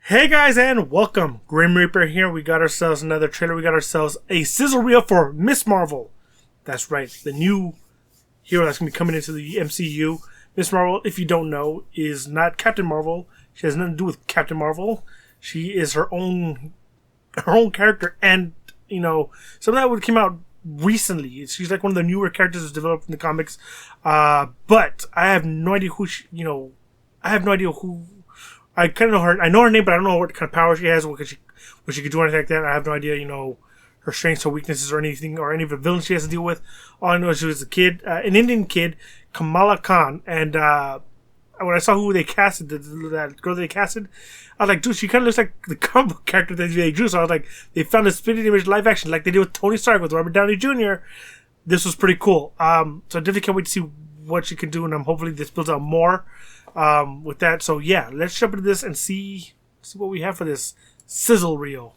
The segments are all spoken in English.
Hey guys, and welcome. Grim Reaper here. We got ourselves another trailer. We got ourselves a sizzle reel for Miss Marvel. That's right, the new hero that's going to be coming into the MCU. Miss Marvel, if you don't know, is not Captain Marvel. She has nothing to do with Captain Marvel. She is her own character, and something that came out recently. She's like one of the newer characters that's developed in the comics. But I have no idea who she. I have no idea who. I kind of know her. I know her name, but I don't know what kind of power she has, what she could do, anything like that. I have no idea, her strengths, her weaknesses, or anything, or any of the villains she has to deal with. All I know is she was a kid, an Indian kid, Kamala Khan, and when I saw who they casted, that girl they casted, I was like, dude, she kind of looks like the comic book character that they drew. So I was like, they found a spitting image live action, like they did with Tony Stark with Robert Downey Jr. This was pretty cool. So I definitely can't wait to see what she can do, and hopefully this builds out more. With that, so yeah, let's jump into this and see what we have for this sizzle reel.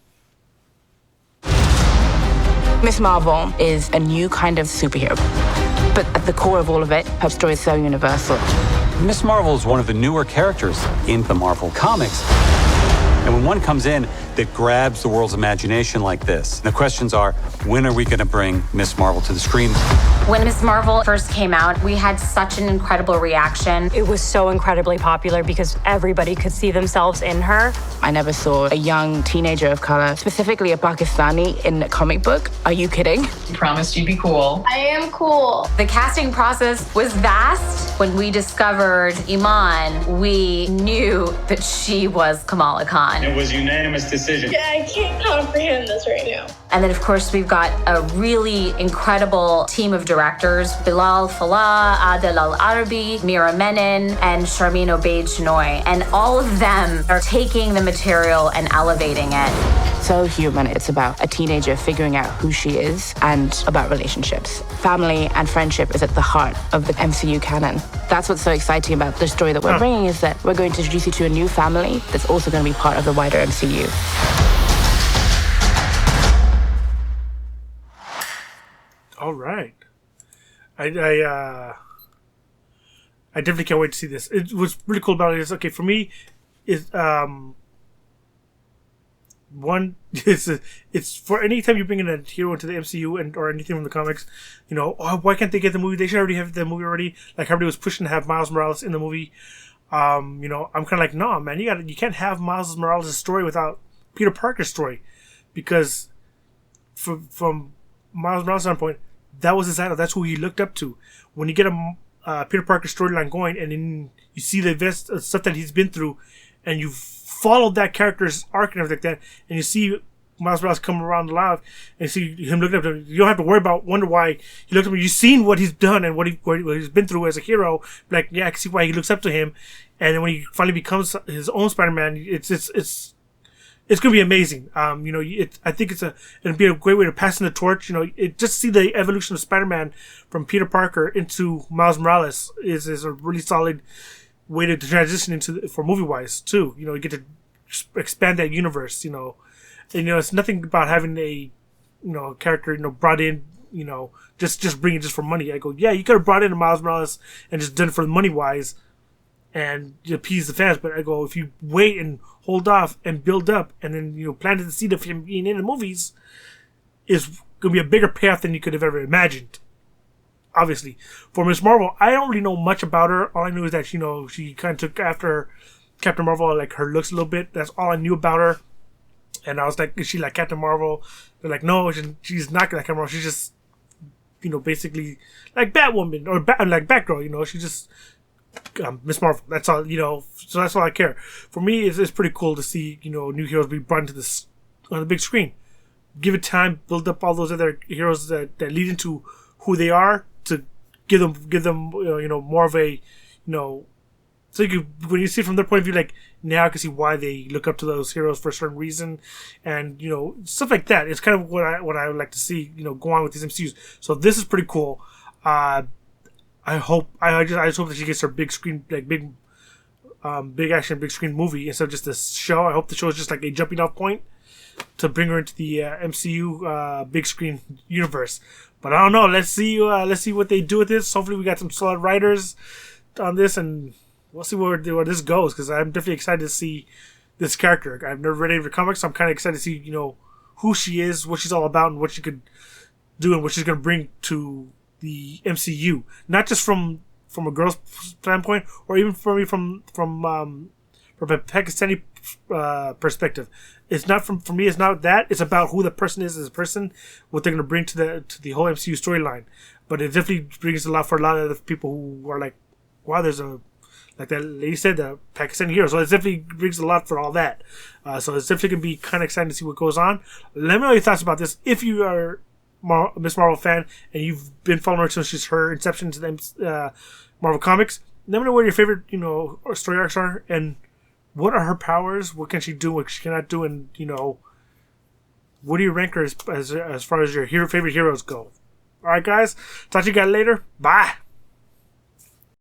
Miss Marvel is a new kind of superhero, but at the core of all of it, her story is so universal. Miss Marvel is one of the newer characters in the Marvel comics. And when one comes in that grabs the world's imagination like this, the questions are, when are we going to bring Miss Marvel to the screen? When Miss Marvel first came out, we had such an incredible reaction. It was so incredibly popular because everybody could see themselves in her. I never saw a young teenager of color, specifically a Pakistani, in a comic book. Are you kidding? You promised you'd be cool. I am cool. The casting process was vast. When we discovered Iman, we knew that she was Kamala Khan. It was unanimous decision. Yeah, I can't comprehend this right now. And then, of course, we've got a really incredible team of directors. Bilal Fallah, Adel Al-Arabi, Mira Menon, and Sharmeen Obaid-Chinoy. And all of them are taking the material and elevating it. So human. It's about a teenager figuring out who she is and about relationships. Family and friendship is at the heart of the MCU canon. That's what's so exciting about the story that we're bringing, is that we're going to introduce you to a new family that's also going to be part of the wider MCU. All right, I definitely can't wait to see this. What's really cool about it is, okay, for me, is one, it's for any time you bring in a hero into the MCU or anything from the comics, why can't they get the movie? They should already have the movie already. Like everybody was pushing to have Miles Morales in the movie. I'm kind of like, no, man, you can't have Miles Morales' story without Peter Parker's story, because from Miles Morales' standpoint, that was his idol. That's who he looked up to. When you get a Peter Parker storyline going, and then you see the stuff that he's been through, and you've followed that character's arc and everything like that, and you see Miles Morales come around alive, and you see him looking up to him, you don't have to wonder why he looked up to him. You've seen what he's done and what he's been through as a hero. Like, yeah, I can see why he looks up to him. And then when he finally becomes his own Spider-Man, it's going to be amazing. I think it'll be a great way to pass in the torch. Just see the evolution of Spider-Man from Peter Parker into Miles Morales is a really solid way to transition into for movie-wise too. You get to expand that universe. And it's nothing about having a character brought in. Just bring it just for money. I go, yeah, you could have brought in a Miles Morales and just done it for the money-wise and appease the fans. But I go, if you wait and hold off and build up, and then planted the seed of him being in the movies, is going to be a bigger payoff than you could have ever imagined. Obviously, for Miss Marvel, I don't really know much about her. All I knew is that she kind of took after Captain Marvel, like her looks a little bit. That's all I knew about her. And I was like, is she like Captain Marvel? They're like, no, she's not like Captain Marvel. She's just basically like Batwoman or like Batgirl. She's just Miss Marvel. That's all, so that's all I care. For me, it's pretty cool to see, new heroes be brought into this on the big screen. Give it time, build up all those other heroes that lead into who they are, to give them more of a, so when you see it from their point of view, like, now I can see why they look up to those heroes for a certain reason, and stuff like that. It's kind of what I would like to see, go on with these MCUs. So this is pretty cool. I just hope that she gets her big screen, like big action, big screen movie instead of just this show. I hope the show is just like a jumping off point to bring her into the MCU big screen universe. But I don't know. Let's see what they do with this. Hopefully, we got some solid writers on this, and we'll see where this goes. Because I'm definitely excited to see this character. I've never read any of her comics, so I'm kind of excited to see, who she is, what she's all about, and what she could do, and what she's going to bring to the MCU. Not just from a girl's standpoint, or even from a Pakistani perspective. It's not for me. It's not that. It's about who the person is as a person, what they're going to bring to the whole MCU storyline. But it definitely brings a lot for a lot of the people who are like, wow, there's like that lady said, the Pakistani hero. So it definitely brings a lot for all that. So it's definitely going to be kind of exciting to see what goes on. Let me know your thoughts about this. If you are a Miss Marvel fan and you've been following her since her inception to the Marvel Comics, let me know what your favorite, story arcs are, and what are her powers? What can she do? What she cannot do? And what do you rank her as far as your favorite heroes go? All right, guys. Talk to you guys later. Bye.